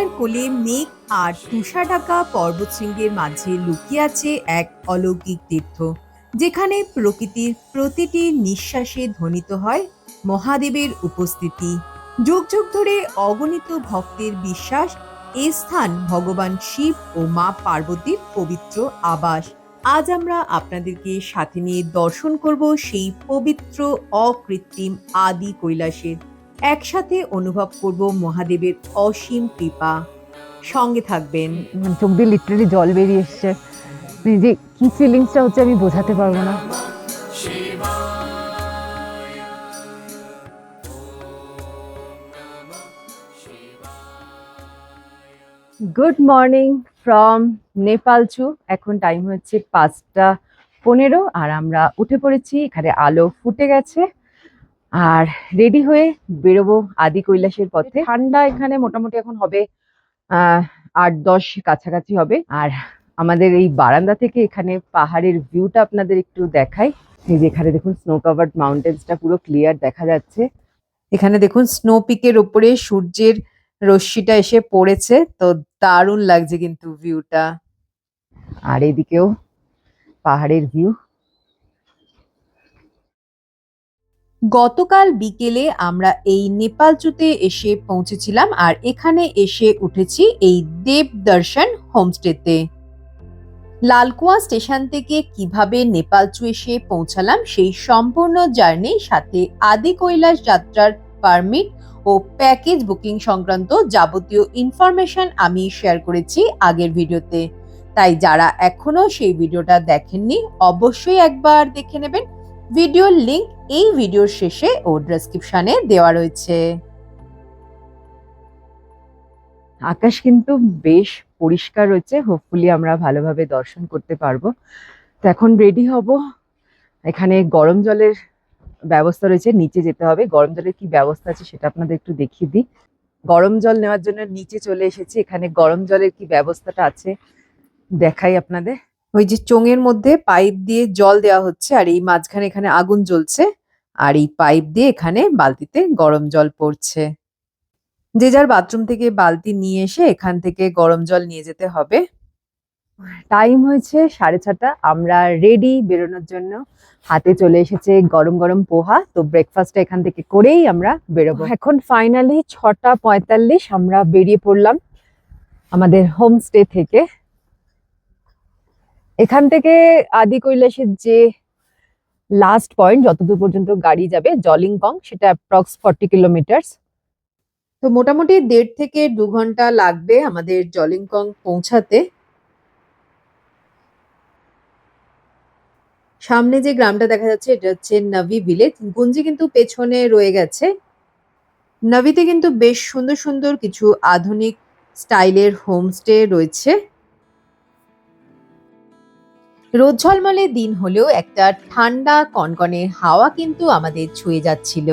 হিমালয়ের কোলে মেঘ আর তুষার ঢাকা পর্বতশৃঙ্গের মাঝে লুকিয়ে আছে এক অলৌকিক তীর্থ, যেখানে প্রকৃতির প্রতিটি নিঃশ্বাসে ধ্বনিত হয় মহাদেবের উপস্থিতি। যুগ যুগ ধরে অগণিত ভক্তের বিশ্বাস, এই স্থান ভগবান শিব ও মা পার্বতীর পবিত্র আবাস। আজ আমরা আপনাদেরকে সাথে নিয়ে দর্শন করব সেই পবিত্র অকৃত্রিম আদি কৈলাসের। একসাথে অনুভব করব মহাদেবের অসীম কৃপা। সঙ্গে থাকবেন। চোখ দিয়ে লিটারালি জল বেরিয়ে এসছে। যে কি ফিলিংসটা হচ্ছে আমি বোঝাতে পারবো না। গুড মর্নিং ফ্রম নেপালচু। এখন টাইম হচ্ছে 5:15 আর আমরা উঠে পড়েছি। এখানে আলো ফুটে গেছে আর রেডি হয়ে বেরোবো আদি কৈলাসের পথে। ঠান্ডা এখানে মোটামুটি এখন হবে 8-10 কাছাকাছি হবে। আর আমাদের এই বারান্দা থেকে এখানে পাহাড়ের ভিউটা আপনাদের একটু দেখাই। এই যে এখানে দেখুন স্নো কাভার্ড মাউন্টেন্সটা পুরো ক্লিয়ার দেখা যাচ্ছে। এখানে দেখুন স্নো পিকের উপরে সূর্যের রশ্মিটা এসে পড়েছে, তো দারুণ লাগছে কিন্তু ভিউটা। আর এদিকেও পাহাড়ের ভিউ। গতকাল বিকেলে আমরা এই নেপালচুতে এসে পৌঁছেছিলাম আর এখানে এসে উঠেছি এই দেব দর্শন হোমস্টেতে। লালকুয়া স্টেশন থেকে কিভাবে নেপালচু এসে পৌঁছালাম সেই সম্পূর্ণ জার্নির সাথে আদি কৈলাস যাত্রার পারমিট ও প্যাকেজ বুকিং সংক্রান্ত যাবতীয় ইনফরমেশন আমি শেয়ার করেছি আগের ভিডিওতে। তাই যারা এখনো সেই ভিডিওটা দেখেননি অবশ্যই একবার দেখে নেবেন। ভিডিওর লিংক এই ভিডিওর শেষে ও ডেসক্রিপশনে দেওয়া রয়েছে। আকাশ কিন্তু বেশ পরিষ্কার রয়েছে, হোপফুলি আমরা ভালোভাবে দর্শন করতে পারবো। তো এখন রেডি হব। এখানে গরম জলের ব্যবস্থা রয়েছে, নিচে যেতে হবে। গরম জলের কি ব্যবস্থা আছে সেটা আপনাদের একটু দেখিয়ে দিই। গরম জল নেওয়ার জন্য নিচে চলে এসেছি। এখানে গরম জলের কি ব্যবস্থাটা আছে দেখাই আপনাদের। ওই যে চোঙের মধ্যে পাইপ দিয়ে জল দেওয়া হচ্ছে আর এই মাঝখানে এখানে আগুন জ্বলছে আর এই পাইপ দিয়ে এখানে বালতিতে গরম জল পড়ছে। যে যার বাথরুম থেকে বালতি নিয়ে এসে এখান থেকে গরম জল নিয়ে যেতে হবে। টাইম হয়েছে 6:30। আমরা রেডি বেরোনোর জন্য। হাতে চলে এসেছে গরম গরম পোহা। তো ব্রেকফাস্টটা এখান থেকে করেই আমরা বেরোবো। এখন ফাইনালি 6:45 আমরা বেরিয়ে পড়লাম আমাদের হোমস্টে থেকে। এখান থেকে আদি কৈলাসের যে লাস্ট পয়েন্ট, যতদূর পর্যন্ত গাড়ি যাবে জলিংকং, সেটা অ্যাপ্রক্স 40 কিলোমিটার। তো মোটামুটি 1.5 থেকে 2 ঘন্টা লাগবে আমাদের জলিংকং পৌঁছাতে। সামনে যে গ্রামটা দেখা যাচ্ছে এটা হচ্ছে নাভি ভিলেজ। গুঞ্জি কিন্তু পেছনে রয়ে গেছে। নাভিতে কিন্তু বেশ সুন্দর সুন্দর কিছু আধুনিক স্টাইলের হোমস্টে রয়েছে। রোদ ঝলমলে দিন হলেও একটা ঠান্ডা কনকনে হাওয়া কিন্তু আমাদের ছুঁয়ে যাচ্ছিল।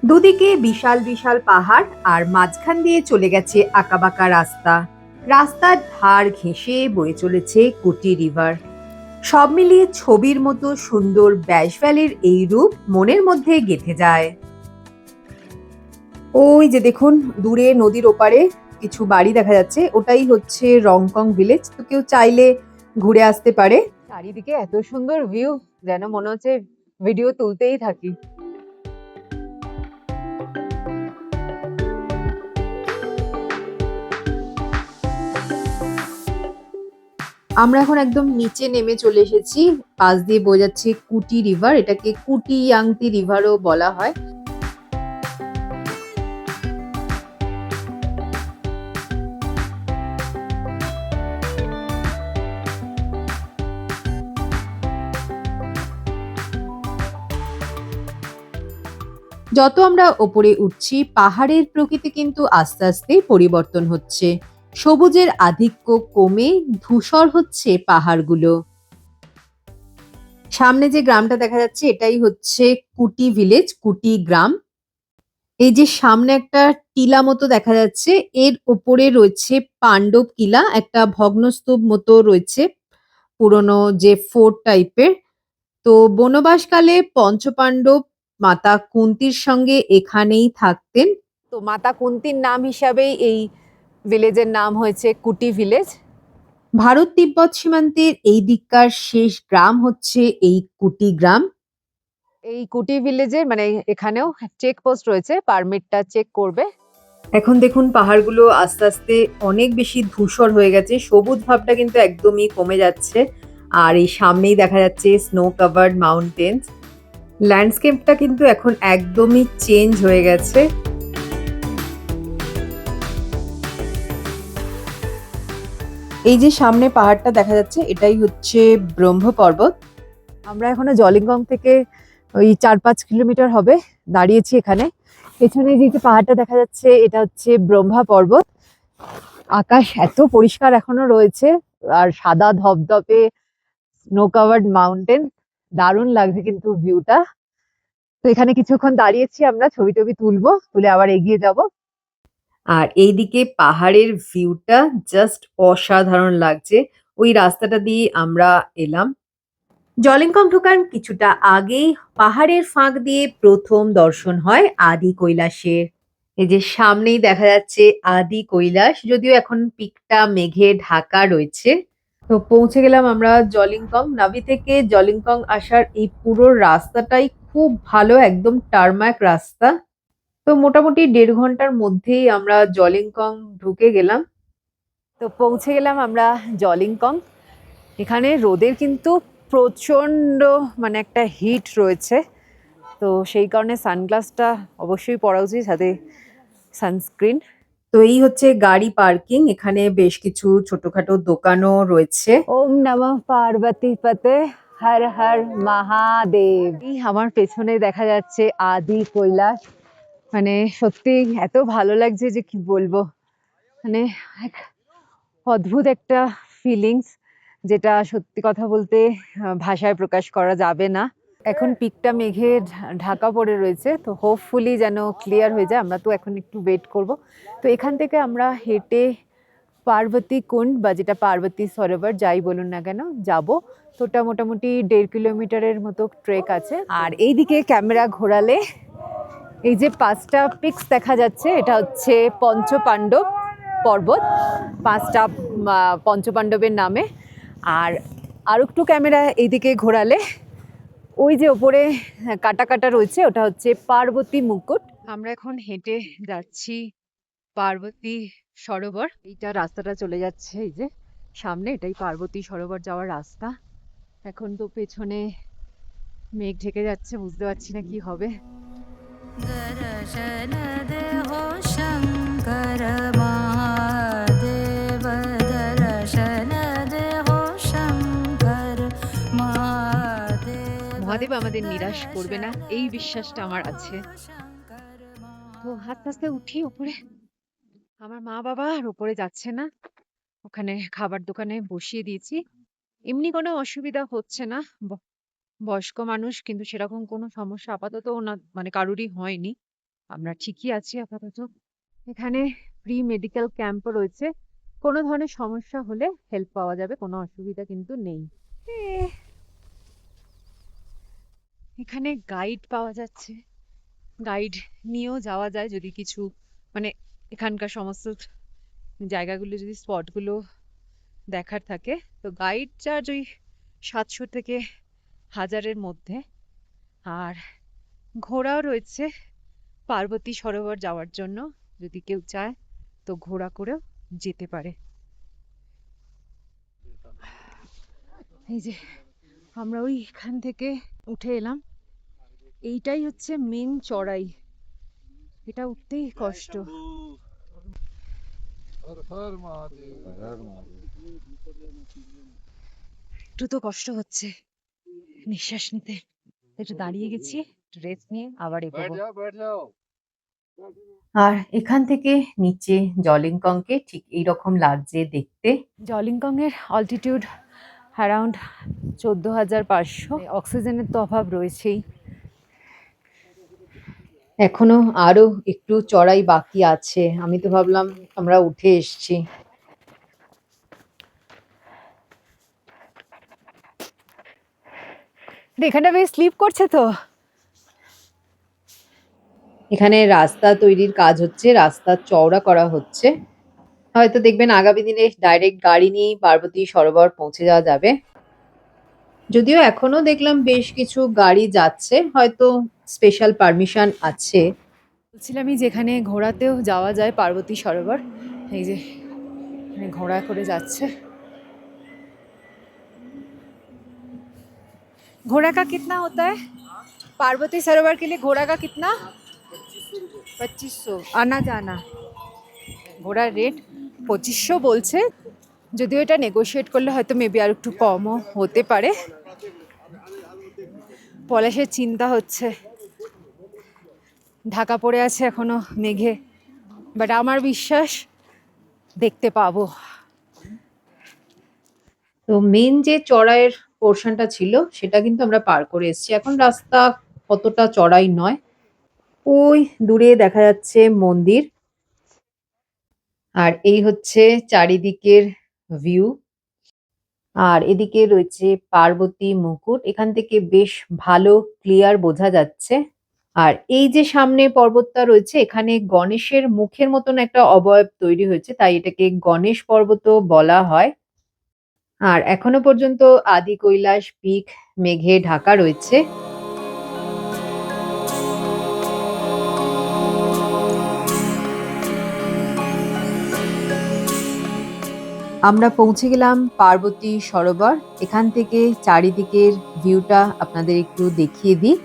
দুদিকে বিশাল বিশাল পাহাড় আর মাঝখান দিয়ে চলে গেছে আঁকাবাঁকা রাস্তা। রাস্তার ধার ঘেঁষে বয়ে চলেছে কুটি রিভার। সব মিলিয়ে ছবির মতো সুন্দর ব্যাস ভ্যালির এই রূপ মনের মধ্যে গেঁথে যায়। ওই যে দেখুন দূরে নদীর ওপারে কিছু বাড়ি দেখা যাচ্ছে, ওটাই হচ্ছে রংকং ভিলেজ। তো কেউ চাইলে ঘুরে আসতে পারে। চারিদিকে এত সুন্দর ভিউ, যেন মনে হচ্ছে ভিডিও তুলতেই থাকি। আমরা এখন একদম নিচে নেমে চলে এসেছি। পাশ দিয়ে বয়ে যাচ্ছে কুটি রিভার, এটাকে কুটি ইয়াংতি রিভারও বলা হয়। যত আমরা ওপরে উঠছি পাহাড়ের প্রকৃতি কিন্তু আস্তে আস্তে পরিবর্তন হচ্ছে। সবুজের আধিক্য কমে ধূসর হচ্ছে পাহাড়গুলো। সামনে যে গ্রামটা দেখা যাচ্ছে এটাই হচ্ছে কুটি ভিলেজ, কুটি গ্রাম। এই যে সামনে একটা টিলা মতো দেখা যাচ্ছে, এর ওপরে রয়েছে পাণ্ডব কিলা, একটা ভগ্নস্তূপ মতো রয়েছে, পুরনো যে ফোর্ট টাইপের। তো বনবাসকালে পঞ্চপাণ্ডব মাতা কুন্তির সঙ্গে এখানেই থাকতেন। তো মাতা কুন্তির নাম হিসাবেই এই ভিলেজের নাম হয়েছে কুটি ভিলেজ। ভারত তিব্বত সীমান্তের এই দিককার শেষ গ্রাম হচ্ছে এই কুটি গ্রাম। এই কুটি ভিলেজের মানে এখানেও চেক পোস্ট রয়েছে, পারমিটটা চেক করবে। এখন দেখুন পাহাড়গুলো আস্তে আস্তে অনেক বেশি ধূসর হয়ে গেছে, সবুজ ভাবটা কিন্তু একদমই কমে যাচ্ছে। আর এই সামনেই দেখা যাচ্ছে স্নো কাভার্ড মাউন্টেন্স। ল্যান্ডস্কেপটা কিন্তু এখন একদমই চেঞ্জ হয়ে গেছে। এই যে সামনে পাহাড়টা দেখা যাচ্ছে এটাই হচ্ছে ব্রহ্ম পর্বত। আমরা এখনো জলিংগং থেকে ওই 4-5 কিলোমিটার হবে দাঁড়িয়েছি এখানে। পেছনে যে পাহাড়টা দেখা যাচ্ছে এটা হচ্ছে ব্রহ্মা পর্বত। আকাশ এত পরিষ্কার এখনো রয়েছে আর সাদা ধবধবে স্নো কাভার্ড মাউন্টেন, দারুণ লাগছে কিন্তু ভিউটা। তো এখানে কিছুক্ষণ দাঁড়িয়েছি, আমরা ছবি টবি তুলবো, তুলে আবার এগিয়ে যাব। আর এইদিকে পাহাড়ের ভিউটা জাস্ট অসাধারণ লাগছে। ওই রাস্তাটা দিয়ে আমরা এলাম। জলিংগং ঢোকার কিছুটা আগেই পাহাড়ের ফাঁক দিয়ে প্রথম দর্শন হয় আদি কৈলাসের। এই যে সামনেই দেখা যাচ্ছে আদি কৈলাস, যদিও এখন পিকটা মেঘে ঢাকা রয়েছে। তো পৌঁছে গেলাম আমরা জলিংগং। নাভি থেকে জলিংগং আসার এই পুরো রাস্তাটাই খুব ভালো, একদম টারম্যাক রাস্তা। তো মোটামুটি 1.5 ঘন্টার মধ্যেই আমরা জলিংগং ঢুকে গেলাম। তো পৌঁছে গেলাম আমরা জলিংগং। এখানে রোদের কিন্তু প্রচন্ড মানে একটা হিট রয়েছে, তো সেই কারণে সানগ্লাসটা অবশ্যই পরা উচিত, সাথে সানস্ক্রিন। তো এই হচ্ছে গাড়ি পার্কিং, এখানে বেশ কিছু ছোটখাটো দোকানও রয়েছে। ওম নমঃ পার্বতী পতে, হর হর মহাদেব। এই আমার পেছনে দেখা যাচ্ছে আদি কৈলাস। মানে সত্যি এত ভালো লাগছে যে কি বলবো, মানে এক অদ্ভুত একটা ফিলিংস, যেটা সত্যি কথা বলতে ভাষায় প্রকাশ করা যাবে না। এখন পিকটা মেঘে ঢাকা পড়ে রয়েছে, তো হোপফুলি যেন ক্লিয়ার হয়ে যায়। আমরা তো এখন একটু ওয়েট করব। তো এখান থেকে আমরা হেঁটে পার্বতী কুণ্ড বা যেটা পার্বতী সরোবর যাই বলুন না কেন যাব। তো ওটা মোটামুটি 1.5 কিলোমিটারের মতো ট্রেক আছে। আর এইদিকে ক্যামেরা ঘোরালে এই যে 5টা পিকস দেখা যাচ্ছে, এটা হচ্ছে পঞ্চপাণ্ডব পর্বত, 5টা পঞ্চপাণ্ডবের নামে। আর একটু ক্যামেরা এইদিকে ঘোরালে ওই যে ওপরে কাটা কাটা রয়েছে ওটা হচ্ছে পার্বতী মুকুট। আমরা এখন হেঁটে যাচ্ছি পার্বতী সরোবর। এইটা রাস্তাটা চলে যাচ্ছে এই যে সামনে, এটাই পার্বতী সরোবর যাওয়ার রাস্তা। এখন তো পেছনে মেঘ ঢেকে যাচ্ছে, বুঝতে পারছি না কি হবে। দর্শন দেহো শঙ্কর মহাদেব, দর্শন দেহো শঙ্কর মহাদেব। মহাদেব আমাদের নিরাশ করবে না, এই বিশ্বাসটা আমার আছে। তো আস্তে আস্তে উঠি উপরে। আমার মা বাবা আর উপরে যাচ্ছে না, ওখানে খাবার দোকানে বসিয়ে দিয়েছি। এমনি কোনো অসুবিধা হচ্ছে না, বয়স্ক মানুষ, কিন্তু সেরকম কোনো সমস্যা আপাতত না, মানে কারোরই হয়নি, আমরা ঠিকই আছি আপাতত। এখানে ফ্রি মেডিকেল ক্যাম্পও রয়েছে, কোনো ধরনের সমস্যা হলে হেল্প পাওয়া যাবে, কোনো অসুবিধা কিন্তু নেই। এখানে গাইড পাওয়া যাচ্ছে, গাইড নিয়েও যাওয়া যায় যদি কিছু মানে এখানকার সমস্ত জায়গাগুলো যদি স্পটগুলো দেখার থাকে। তো গাইড চার্জ ওই 700 থেকে 1000-এর মধ্যে। আর ঘোড়াও রয়েছে পার্বতী সরোবর যাওয়ার জন্য, যদি কেউ চায় তো ঘোড়া করেও যেতে পারে। এই যে আমরা ওই এখান থেকে উঠে এলাম, এইটাই হচ্ছে মেন চড়াই, এটা উঠতেই কষ্ট। একটু তো কষ্ট হচ্ছে নিঃশ্বাস নিতে, একটু দাঁড়িয়ে গেছি, একটু রেস্ট নিয়ে আবার এগোবো। আর এখান থেকে নিচে জলিংগংকে ঠিক এইরকম লাগছে দেখতে। জলিংগং এর অল্টিটিউড অ্যারাউন্ড 14,500। অক্সিজেনের তো অভাব রয়েছেই। এখনো আরো একটু চড়াই বাকি আছে, আমি তো ভাবলাম আমরা উঠে এসেছি। এখানটা বেশ স্লিপ করছে তো। এখানে রাস্তা তৈরির কাজ হচ্ছে, রাস্তা চওড়া করা হচ্ছে। হয়তো দেখবেন আগামী দিনে ডাইরেক্ট গাড়ি নিয়েই পার্বতী সরোবর পৌঁছে যাওয়া যাবে। যদিও এখনো দেখলাম বেশ কিছু গাড়ি যাচ্ছে, হয়তো স্পেশাল পারমিশন আছে। বলছিলামই যেখানে ঘোড়াতেও যাওয়া যায় পার্বতী সরোবর, এই যে এখানে ঘোড়া করে যাচ্ছে। घोड़ा का कितना होता है पार्वती सरोवर के लिए? घोड़ा का कितना? 2500 आना जाना। ঘোড়ার রেট 2500 বলছে, যদিও এটা নেগোশিয়েট করলে হয়তো মেবি আর একটু কমও হতে পারে। পলাশের চিন্তা হচ্ছে, ঢাকা পড়ে আছে এখনো মেঘে, বাট আমার বিশ্বাস দেখতে পাবো। তো মেন যে চড়াইয়ের পোর্শনটা ছিল সেটা কিন্তু আমরা পার করে এসেছি। এখন রাস্তা কতটা চড়াই নয়। ওই দূরে দেখা যাচ্ছে মন্দির, আর এই হচ্ছে চারিদিকের ভিউ। আর এদিকে রয়েছে পার্বতী মুকুট, এখান থেকে বেশ ভালো ক্লিয়ার বোঝা যাচ্ছে। আর এই যে সামনে পর্বতটা রয়েছে, এখানে গণেশের মুখের মতন একটা অবয়ব তৈরি হয়েছে, তাই এটাকে গণেশ পর্বতও বলা হয়। আর এখনো পর্যন্ত আদি কৈলাস পিক মেঘে ঢাকা রয়েছে। আমরা পৌঁছে গেলাম পার্বতী সরোবর। এখান থেকে চারিদিকের ভিউটা আপনাদের একটু দেখিয়ে দিই।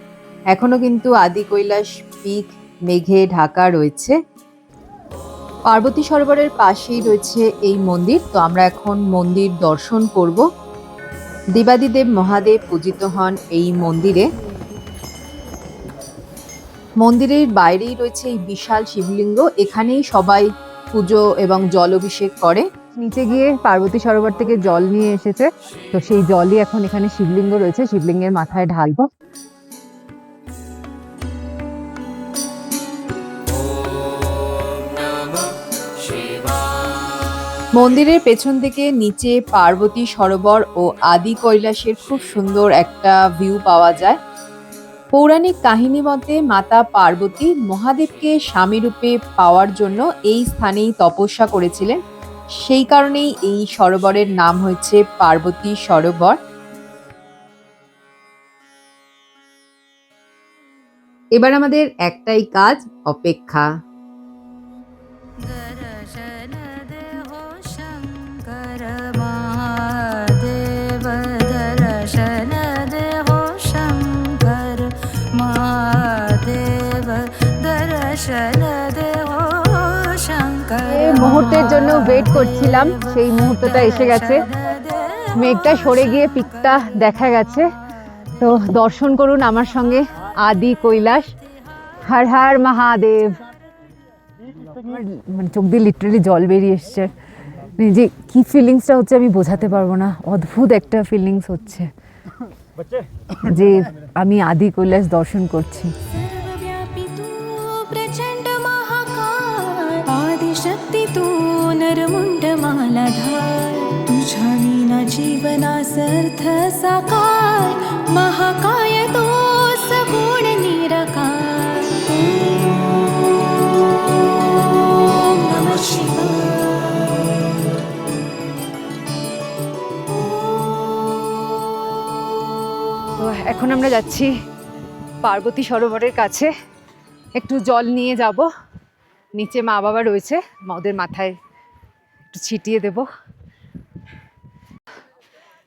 এখনো কিন্তু আদি কৈলাস পিক মেঘে ঢাকা রয়েছে। পার্বতী সরোবরের পাশেই রয়েছে এই মন্দির, তো আমরা এখন মন্দির দর্শন করব। দেবাদিদেব মহাদেব পূজিত হন এই মন্দিরে। মন্দিরের বাইরেই রয়েছে এই বিশাল শিবলিঙ্গ, এখানেই সবাই পুজো এবং জল অভিষেক করে। নিচে গিয়ে পার্বতী সরোবর থেকে জল নিয়ে এসেছে, তো সেই জলই এখন এখানে শিবলিঙ্গ রয়েছে, শিবলিঙ্গের মাথায় ঢালবো। মন্দিরের পেছন থেকে নিচে পার্বতী সরোবর ও আদি কৈলাসের খুব সুন্দর একটা ভিউ পাওয়া যায়। পৌরাণিক কাহিনী মতে মাতা পার্বতী মহাদেবকে স্বামী রূপে পাওয়ার জন্য এই স্থানেই তপস্যা করেছিলেন, সেই কারণেই এই সরোবরের নাম হয়েছে পার্বতী সরোবর। এবার আমাদের একটাই কাজ, অপেক্ষা। दर्शन दे हो शंकर महादेव, दर्शन दे हो शंकर महादेव, दर्शन दे हो शंकर। এই মুহূর্তের জন্য ওয়েট করছিলাম, সেই মুহূর্তটা এসে গেছে। মেঘটা সরে গিয়ে পিকটা দেখা গেছে, তো দর্শন করুন আমার সঙ্গে আদি কৈলাস। হর হর মহাদেব। আমার মানে চোখ দিয়ে লিটারালি জল বেরিয়ে এসছে, মানে যে কি ফিলিংসটা হচ্ছে আমি বোঝাতে পারবো না। অদ্ভুত একটা ফিলিংস হচ্ছে যে আমি আদি কৈলাস দর্শন করছি। सर्वव्यापी तू प्रचंड महाकाय, आदिशक्ती तू नरमुंड मालाधार, तुझ्या विना जीवनास अर्थ साकार, महाकाय तू सगुण निराकार। ओम नमः शिवाय। তো এখন আমরা যাচ্ছি পার্বতী সরোবরের কাছে, একটু জল নিয়ে যাব। নিচে মা বাবা রয়েছে, ওদের মাথায় একটু ছিটিয়ে দেব।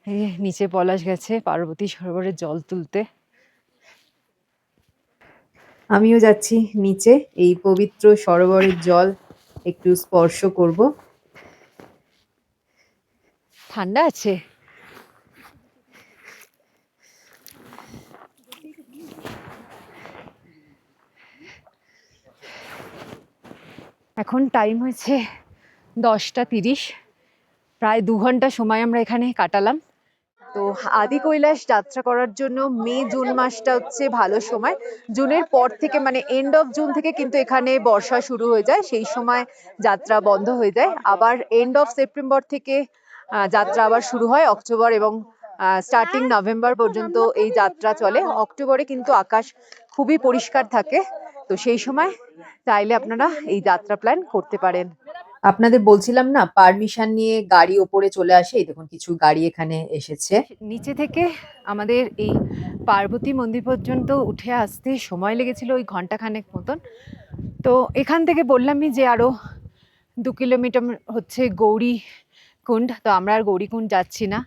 এই যে নিচে পলাশ গেছে পার্বতী সরোবরের জল তুলতে। আমিও যাচ্ছি নিচে, এই পবিত্র সরোবরের জল একটু স্পর্শ করব। ঠান্ডা আছে। এখন টাইম হয়েছে 10টা 30, প্রায় 2 ঘন্টা সময় আমরা এখানে কাটালাম। তো আদি কৈলাস যাত্রা করার জন্য মে জুন মাসটা হচ্ছে ভালো সময়। জুনের পর থেকে মানে এন্ড অফ জুন থেকে কিন্তু এখানে বর্ষা শুরু হয়ে যায়, সেই সময় যাত্রা বন্ধ হয়ে যায়। আবার এন্ড অফ সেপ্টেম্বর থেকে যাত্রা আবার শুরু হয়, অক্টোবর এবং স্টার্টিং নভেম্বর পর্যন্ত এই যাত্রা চলে। অক্টোবরে কিন্তু আকাশ খুবই পরিষ্কার থাকে, তো তো সেই সময় চাইলে আপনারা এই যাত্রা প্ল্যান করতে পারেন। আপনাদের বলছিলাম না, পারমিশন নিয়ে গাড়ি ওপরে চলে আসে। এই দেখুন কিছু গাড়ি এখানে এসেছে। নিচে থেকে আমাদের এই পার্বতী মন্দির পর্যন্ত উঠে আসতে সময় লেগেছিল ওই ঘন্টাখানেক মতন। তো এখান থেকে বললামই যে আরো 2 কিলোমিটার হচ্ছে গৌরীকুণ্ড, তো আমরা আর গৌরীকুণ্ড যাচ্ছি না।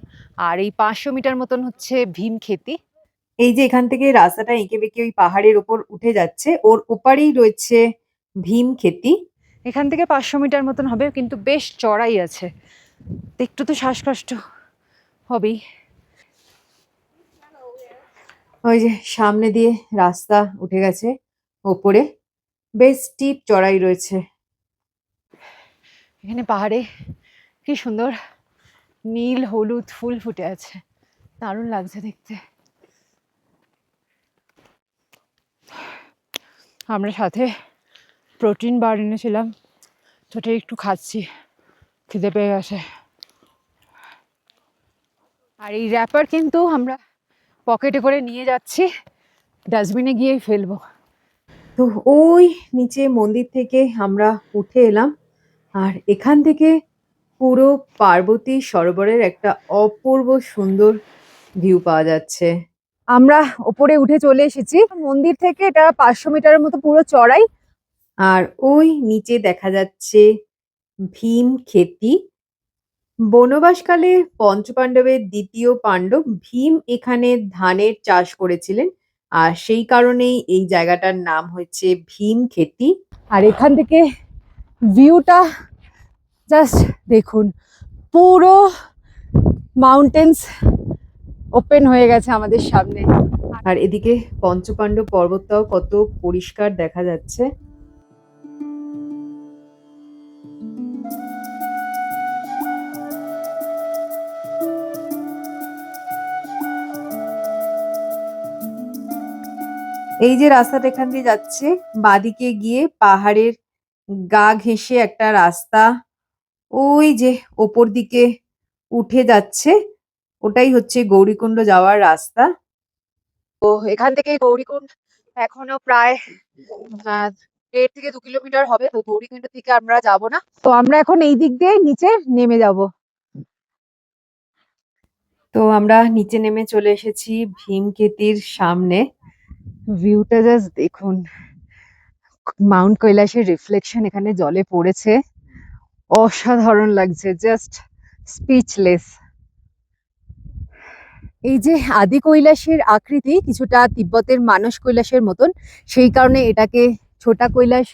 আর এই 500 মিটার মতন হচ্ছে ভীমক্ষেতি। এই যে এখান থেকে রাস্তাটা এঁকে বেঁকে ওই পাহাড়ের ওপর উঠে যাচ্ছে, ওর ওপারেই রয়েছে ভীমক্ষেতি। এখান থেকে 500 মিটার মতন হবে, কিন্তু বেশ চড়াই আছে, তো একটু তো শ্বাসকষ্ট হবেই। ওই যে সামনে দিয়ে রাস্তা উঠে গেছে ওপরে, বেশ স্টিপ চড়াই রয়েছে। এখানে পাহাড়ে কি সুন্দর নীল হলুদ ফুল ফুটে আছে, দারুণ লাগছে দেখতে। আমরা সাথে প্রোটিন বার এনেছিলাম, সেটা একটু খাচ্ছি, খিদে পেয়ে গেছে। আর এই র্যাপার কিন্তু আমরা পকেটে করে নিয়ে যাচ্ছি, ডাস্টবিনে গিয়েই ফেলবো। তো ওই নিচে মন্দির থেকে আমরা উঠে এলাম, আর এখান থেকে পুরো পার্বতী সরোবরের একটা অপূর্ব সুন্দর ভিউ পাওয়া যাচ্ছে। আমরা ওপরে উঠে চলে এসেছি মন্দির থেকে, এটা 500 মিটারের মতো পুরো চড়াই। আর ওই নিচে দেখা যাচ্ছে ভীমক্ষেতি। বনবাসকালে পঞ্চপাণ্ডবের দ্বিতীয় পাণ্ডব ভীম এখানে ধানের চাষ করেছিলেন, আর সেই কারণেই এই জায়গাটার নাম হচ্ছে ভীমক্ষেতি। আর এখান থেকে ভিউটা জাস্ট দেখুন, পুরো মাউন্টেন্স ওপেন হয়ে গেছে আমাদের সামনে। আর এদিকে পঞ্চপাণ্ডব পর্বতটাও কত পরিষ্কার দেখা যাচ্ছে। এই যে রাস্তাটা এখান দিয়ে যাচ্ছে, বাঁদিকে গিয়ে পাহাড়ের গা ঘেঁষে একটা রাস্তা ওই যে ওপর দিকে উঠে যাচ্ছে, ওটাই হচ্ছে গৌরীকুণ্ড যাওয়ার রাস্তা। তো এখান থেকে গৌরীকুণ্ড এখনো প্রায় 1.5 থেকে 2 কিলোমিটার হবে। তো গৌরীকুণ্ড থেকে আমরা যাব না, তো আমরা এখন এই দিক দিয়ে নিচে নেমে যাব। তো আমরা নিচে নেমে চলে এসেছি ভীমক্ষেতির সামনে। ভিউটা জাস্ট দেখুন, মাউন্ট কৈলাসের রিফ্লেকশন এখানে জলে পড়েছে, অসাধারণ লাগছে, জাস্ট স্পিচলেস। এই যে আদি কৈলাসের আকৃতি কিছুটা তিব্বতের মানস কৈলাসের মতন, সেই কারণে এটাকে ছোটা কৈলাস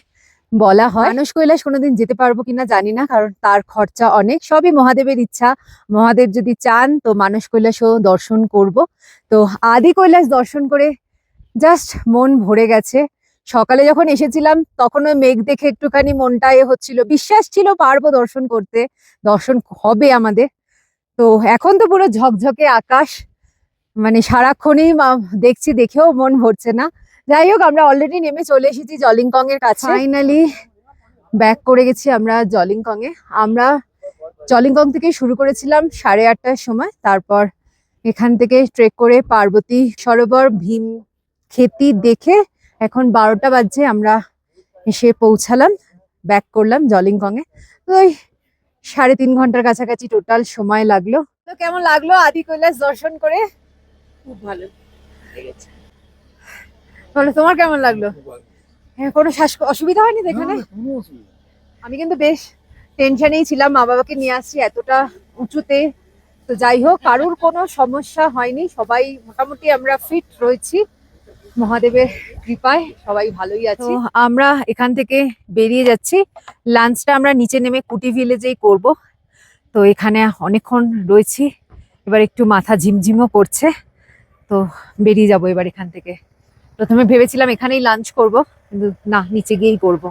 বলা হয়। মানস কৈলাস কোনোদিন যেতে পারবো কিনা জানি না, কারণ তার খরচা অনেক। সবই মহাদেবের ইচ্ছা, মহাদেব যদি চান তো মানস কৈলাসও দর্শন করব। তো আদি কৈলাস দর্শন করে জাস্ট মন ভরে গেছে। সকালে যখন এসেছিলাম তখন ওই মেঘ দেখে একটুখানি মনটা হচ্ছিল, বিশ্বাস ছিল পারবো দর্শন করতে, দর্শন হবে আমাদের। তো এখন তো পুরো ঝকঝকে আকাশ, মানে সারাক্ষণই দেখছি, দেখেও মন ভরছে না। যাই হোক, আমরা অলরেডি নেমে চলে এসেছি জলিংকং এর কাছে। ফাইনালি ব্যাক করে গেছি আমরা জলিংকং এ। আমরা জলিংকং থেকে শুরু করেছিলাম 8:30টার সময়, তারপর এখান থেকে ট্রেক করে পার্বতী সরোবর ভীমক্ষেতি দেখে এখন 12টা বাজছে, আমরা এসে পৌঁছালাম, ব্যাক করলাম জলিংকং এ। তো ওই 3.5 ঘন্টার কাছাকাছি টোটাল সময় লাগলো। তো কেমন লাগলো আদি কৈলাস দর্শন করে? খুব ভালো লেগেছে। বলো তোমার কেমন লাগলো? হ্যাঁ, কোনো অসুবিধা হয়নি তো এখানে? আমি কিন্তু বেশ টেনশনেই ছিলাম, মা বাবাকে নিয়ে আসছি এতটা উঁচুতে। তো যাই হোক, কারোর কোনো সমস্যা হয়নি, সবাই মোটামুটি আমরা ফিট রয়েছি, মহাদেবের কৃপায় সবাই ভালোই আছি। আমরা এখান থেকে বেরিয়ে যাচ্ছি। লাঞ্চটা আমরা নিচে নেমে কুটি ভিলেজেই করব। তো এখানে অনেকক্ষণ রয়েছি, এবার একটু মাথা ঝিমঝিমও করছে, তো বেরিয়ে যাব এবার এখান থেকে। প্রথমে ভেবেছিলাম এখানেই লাঞ্চ করব, কিন্তু না, নিচে গিয়েই করব।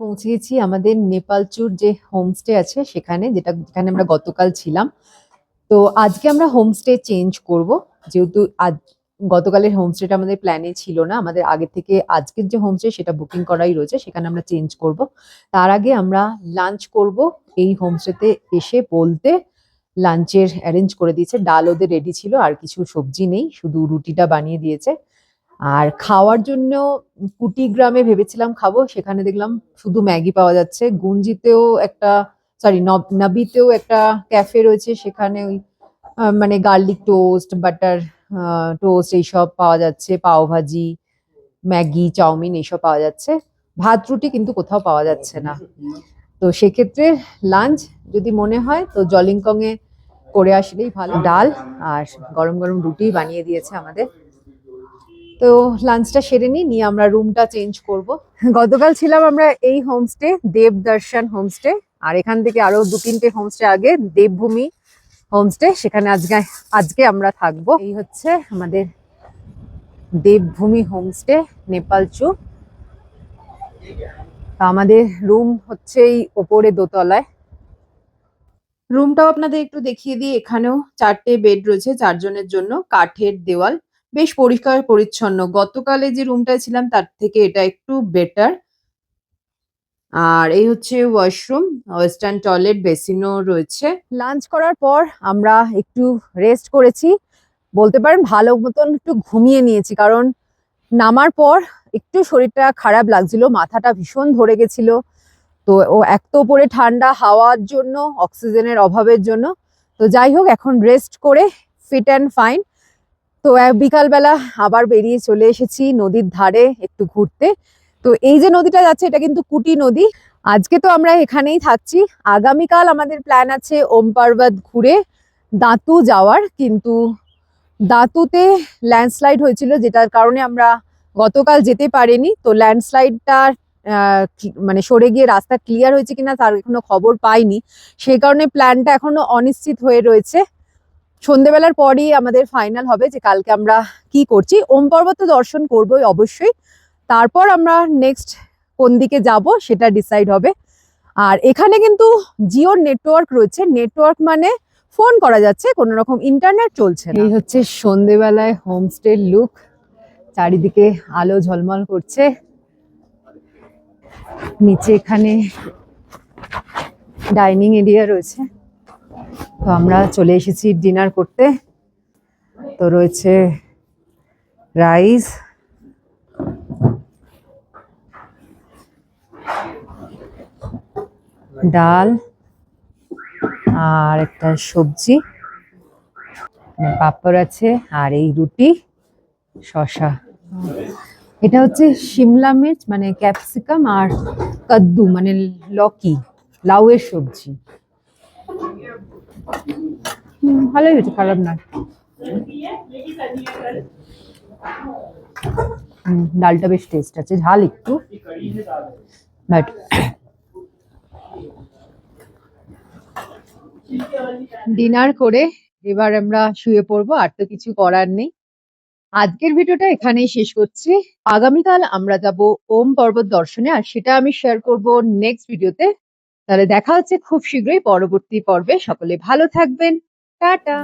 পৌঁছে গেছি আমাদের নেপালচুর যে হোমস্টে আছে সেখানে, যেখানে আমরা গতকাল ছিলাম। তো আজকে আমরা হোমস্টে চেঞ্জ করব, যেহেতু গতকালের হোমস্টেটা আমাদের প্ল্যানে ছিল না। আমাদের আগে থেকে আজকের যে হোমস্টে সেটা বুকিং করাই রয়েছে, সেখানে আমরা চেঞ্জ করব। তার আগে আমরা লাঞ্চ করব এই হোমস্টেতে এসে। বলতে লাঞ্চের অ্যারেঞ্জ করে দিয়েছে, ডাল ওদের রেডি ছিল, আর কিছু সবজি নেই, শুধু রুটিটা বানিয়ে দিয়েছে। আর খাওয়ার জন্য কুটিগ্রামে ভেবেছিলাম খাবো, সেখানে দেখলাম শুধু ম্যাগি পাওয়া যাচ্ছে। গুঞ্জিতেও একটা, সরি, নবিতেও একটা ক্যাফে রয়েছে, সেখানে ওই মানে গার্লিক টোস্ট, বাটার টোস্ট এইসব পাওয়া যাচ্ছে, পাও ভাজি, ম্যাগি, চাউমিন এইসব পাওয়া যাচ্ছে। ভাত রুটি কিন্তু কোথাও পাওয়া যাচ্ছে না। তো সেক্ষেত্রে লাঞ্চ যদি মনে হয় তো জলিংকং এ করে আসলেই ভালো। ডাল আর গরম গরম রুটি বানিয়ে দিয়েছে আমাদের। তো লাঞ্চটা সেরে নিয়ে আমরা রুমটা চেঞ্জ করব। গতকাল ছিলাম আমরা এই হোমস্টে, দেবদর্শন হোমস্টে, আর এখান থেকে আরো 2-3টে হোমস্টে আগে দেবভূমি হোমস্টে, সেখানে আজকে আমরা থাকবো। এই হচ্ছে আমাদের দেবভূমি হোমস্টে, নেপালচু। আমাদের রুম হচ্ছে এই ওপরে দোতলায়। রুমটাও আপনাদের একটু দেখিয়ে দিই। এখানেও 4টে বেড রয়েছে 4 জনের জন্য, কাঠের দেওয়াল, বেশ পরিষ্কার পরিচ্ছন্ন। গতকালে যে রুমটায় ছিলাম তার থেকে এটা একটু বেটার। আর এই হচ্ছে ওয়াশরুম, ওয়েস্টার্ন টয়লেট, বেসিনও রয়েছে। লাঞ্চ করার পর আমরা একটু রেস্ট করেছি, বলতে পারেন ভালো মতন একটু ঘুমিয়ে নিয়েছি, কারণ নামার পর একটু শরীরটা খারাপ লাগছিল, মাথাটা ভীষণ ধরে গেছিল। তো এক তো উপরে ঠান্ডা হাওয়ার জন্য, অক্সিজেনের অভাবের জন্য। তো যাই হোক, এখন রেস্ট করে ফিট অ্যান্ড ফাইন। তো বিকালবেলা আবার বেরিয়ে চলে এসেছি নদীর ধারে একটু ঘুরতে। তো এই যে নদীটা যাচ্ছে এটা কিন্তু কুটি নদী। আজকে তো আমরা এখানেই থাকছি, আগামীকাল আমাদের প্ল্যান আছে ওম পর্বত ঘুরে দাঁতু যাওয়ার, কিন্তু দাঁতুতে ল্যান্ডস্লাইড হয়েছিল, যেটার কারণে আমরা গতকাল যেতে পারিনি। তো ল্যান্ডস্লাইডটা মানে সরে গিয়ে রাস্তা ক্লিয়ার হয়েছে কিনা তার এখনো খবর পাইনি, সেই কারণে প্ল্যানটা এখনো অনিশ্চিত হয়ে রয়েছে। সন্ধেবেলার পরই আমাদের ফাইনাল হবে যে কালকে আমরা কি করছি। ওম পর্বত তো দর্শন করবোই অবশ্যই, তারপর আমরা নেক্সট কোন দিকে যাব সেটা ডিসাইড হবে। আর এখানে কিন্তু জিওর নেটওয়ার্ক রয়েছে, নেটওয়ার্ক মানে ফোন করা যাচ্ছে, কোনো রকম ইন্টারনেট চলছে না। এই হচ্ছে সন্ধেবেলায় হোমস্টের লুক, চারিদিকে আলো ঝলমল করছে। নিচে এখানে ডাইনিং এরিয়া রয়েছে। তো আমরা চলে এসেছি ডিনার করতে। তো রয়েছে রাইস, ডাল আর একটা সবজি, পাঁপড় আছে, আর এই রুটি, শসা। এটা হচ্ছে শিমলা মির্চ মানে ক্যাপসিকাম, আর কাদ্দু মানে লকি, লাউয়ের সবজি। ভালোই হয়েছে, খারাপ না। ডালটা বেশ টেস্ট আছে, ঝাল একটু, বাট ডিনার করে এবার আমরা শুয়ে পড়বো, আর তো কিছু করার নেই। আজকের ভিডিওটা এখানেই শেষ করছি। আগামীকাল আমরা যাব ওম পর্বত দর্শনে, আর সেটা আমি শেয়ার করব নেক্সট ভিডিওতে। তাহলে দেখা হচ্ছে খুব শীঘ্রই পরবর্তী পর্বে। সকলে ভালো থাকবেন, টাটা।